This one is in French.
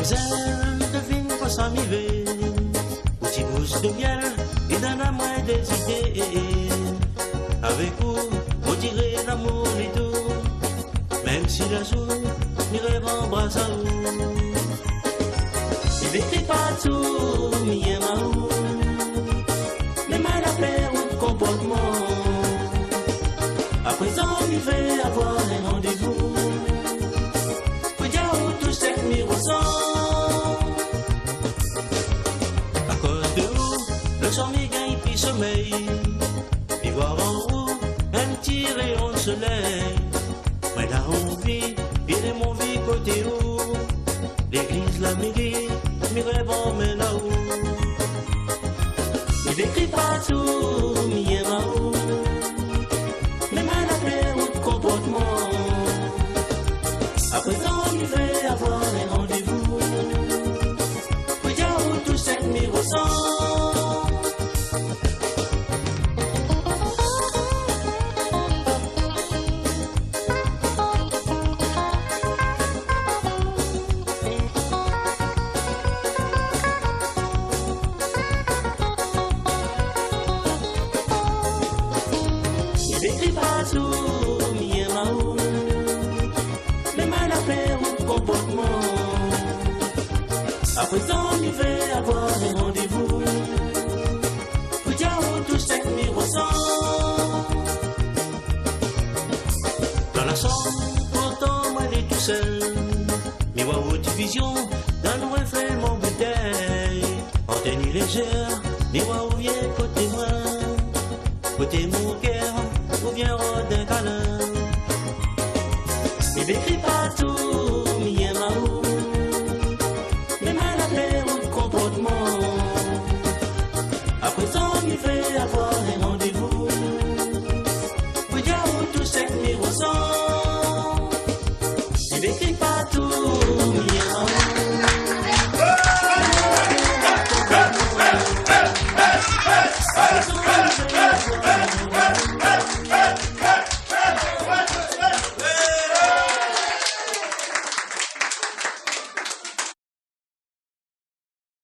Mademoiselle, devine quoi ça m'y va. Petit gousse de miel, et d'un amour des idées. Avec vous, vous direz l'amour et tout. Même si la joue, m'y rêve en bras à vous. Il n'écrit pas tout, m'y aime à vous. Mais mal à faire ou de comportement. À présent, il fait avoir un rendez-vous. Pour dire où tout c'est que m'y ressent. À cause de vous, le son m'y gagne puis sommeil. Puis voir en haut un petit rayon de soleil. Moi là on vit, il est mon vie côté où. L'église, la mairie, m'y rêve en met là-haut. Il n'écrit pas tout, m'y aime à vous. Mais mal à faire ou de comportement. À présent, il fait avoir un rendez-vous. Pour dire où tout c'est que m'y ressent. N'écris pas tout, m'y aime à vous. Mais mal à faire ou de comportement. À présent, il fait avoir un rendez-vous. Pour dire où tout c'est que m'y ressent. Dans la chambre, pourtant, moi, elle est tout seul. Mais voir votre vision, dans le reflet, mon bouteille. Antenne légère, mais voir où vient côté moi. Côté mon cœur, ou bien d'un câlin. Il n'écrit pas tout.